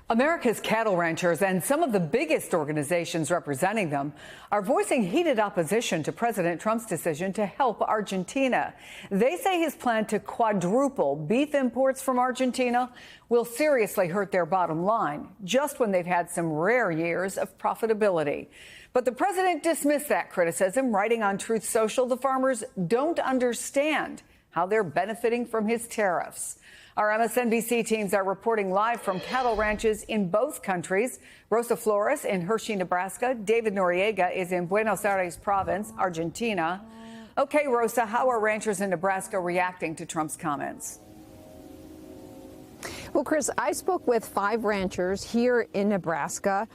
America's cattle ranchers and some of the biggest organizations representing them are voicing heated opposition to President Trump's decision to help Argentina. They say his plan to quadruple beef imports from Argentina will seriously hurt their bottom line, just when they've had some rare years of profitability. But the president dismissed that criticism, writing on Truth Social the farmers don't understand how they're benefiting from his tariffs. Our MSNBC teams are reporting live from cattle ranches in both countries. Rosa Flores in Hershey, Nebraska. David Noriega is in Buenos Aires province, Argentina. Okay, Rosa, how are ranchers in Nebraska reacting to Trump's comments? Well, Chris, I spoke with 5 ranchers here in Nebraska,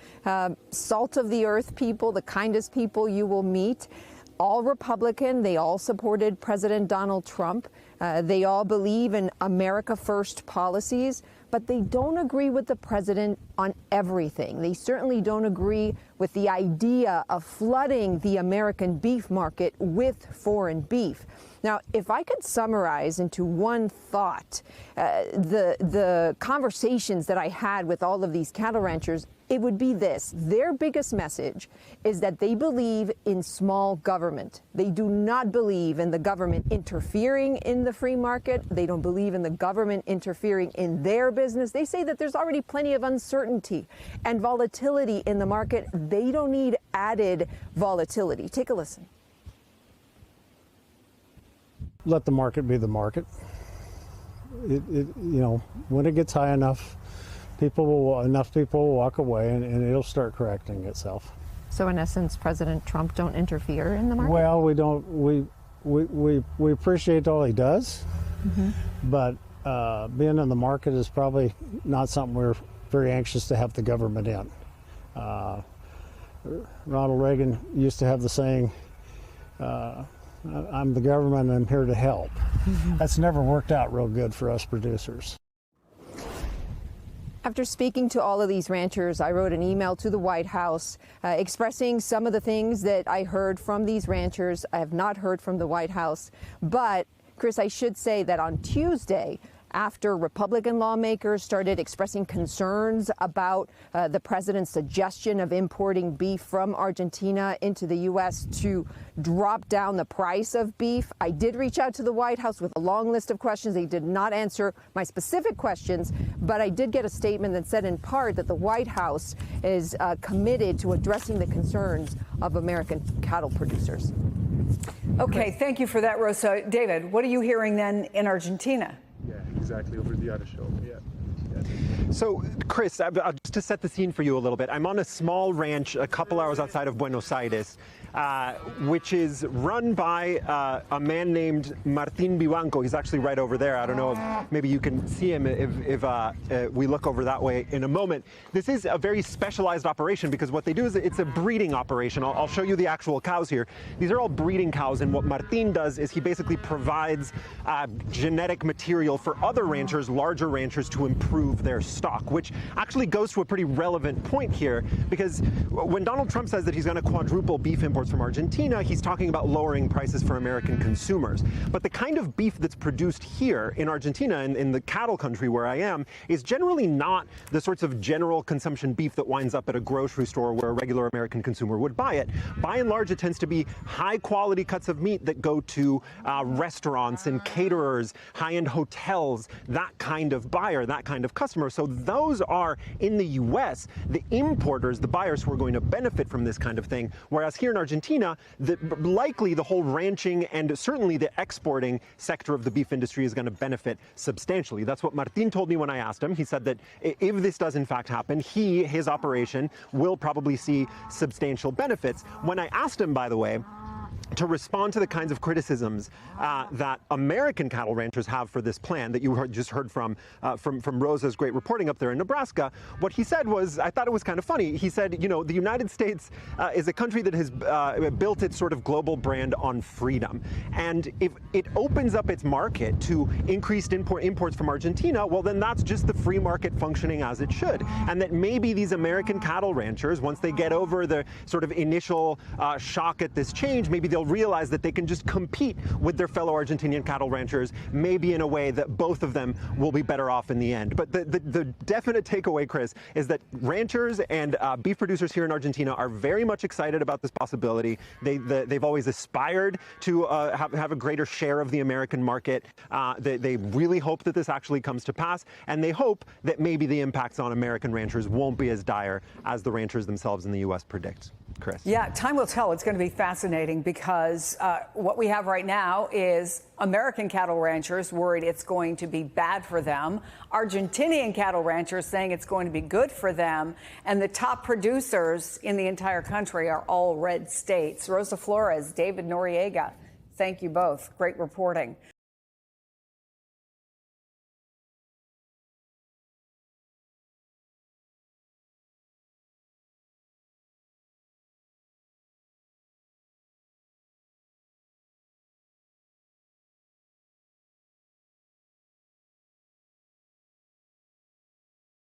salt of the earth people, the kindest people you will meet. All Republican. They all supported President Donald Trump. They all believe in America First policies, but they don't agree with the president on everything. They certainly don't agree with the idea of flooding the American beef market with foreign beef. Now, if I could summarize into one thought, the conversations that I had with all of these cattle ranchers, it would be this. Their biggest message is that they believe in small government. They do not believe in the government interfering in the free market. They don't believe in the government interfering in their business. They say that there's already plenty of uncertainty and volatility in the market. They don't need added volatility. Take a listen. Let the market be the market. When it gets high enough, enough people will walk away, and it'll start correcting itself. So, in essence, President Trump don't interfere in the market? Well, we don't. We appreciate all he does, but being in the market is probably not something we're very anxious to have the government in. Ronald Reagan used to have the saying, I'm the government and I'm here to help. That's never worked out real good for us producers. After speaking to all of these ranchers, I wrote an email to the White House expressing some of the things that I heard from these ranchers. I have not heard from the White House. But, Chris, I should say that on Tuesday, after Republican lawmakers started expressing concerns about the president's suggestion of importing beef from Argentina into the U.S. to drop down the price of beef, I did reach out to the White House with a long list of questions. They did not answer my specific questions, but I did get a statement that said in part that the White House is committed to addressing the concerns of American cattle producers. Okay, thank you for that, Rosa. David, what are you hearing then in Argentina? Yeah, exactly, over the other show. Yeah. So, Chris, just to set the scene for you a little bit, I'm on a small ranch a couple hours outside of Buenos Aires, which is run by a man named Martín Vivanco. He's actually right over there. I don't know if maybe you can see him if we look over that way in a moment. This is a very specialized operation because what they do is it's a breeding operation. I'll show you the actual cows here. These are all breeding cows, and what Martín does is he basically provides genetic material for other ranchers, larger ranchers, to improve their stock, which actually goes to a pretty relevant point here, because when Donald Trump says that he's going to quadruple beef imports from Argentina, he's talking about lowering prices for American consumers. But the kind of beef that's produced here in Argentina, in the cattle country where I am, is generally not the sorts of general consumption beef that winds up at a grocery store where a regular American consumer would buy it. By and large, it tends to be high quality cuts of meat that go to restaurants and caterers, high-end hotels, that kind of buyer, that kind of customer. So those are, in the U.S., the importers, the buyers who are going to benefit from this kind of thing, whereas here in Argentina, likely the whole ranching and certainly the exporting sector of the beef industry is going to benefit substantially. That's what Martín told me when I asked him. He said that if this does in fact happen, his operation will probably see substantial benefits. When I asked him, by the way, to respond to the kinds of criticisms that American cattle ranchers have for this plan that you just heard from Rosa's great reporting up there in Nebraska, what he said was, I thought it was kind of funny. He said, you know, the United States is a country that has built its sort of global brand on freedom. And if it opens up its market to increased imports from Argentina, well, then that's just the free market functioning as it should. And that maybe these American cattle ranchers, once they get over the sort of initial shock at this change, maybe they'll they'll realize that they can just compete with their fellow Argentinian cattle ranchers, maybe in a way that both of them will be better off in the end. But the definite takeaway, Chris, is that ranchers and beef producers here in Argentina are very much excited about this possibility. They've always aspired to have a greater share of the American market. They really hope that this actually comes to pass, and they hope that maybe the impacts on American ranchers won't be as dire as the ranchers themselves in the U.S. predict. Chris. Yeah, time will tell. It's going to be fascinating because what we have right now is American cattle ranchers worried it's going to be bad for them, Argentinian cattle ranchers saying it's going to be good for them, and the top producers in the entire country are all red states. Rosa Flores, David Noriega, thank you both. Great reporting.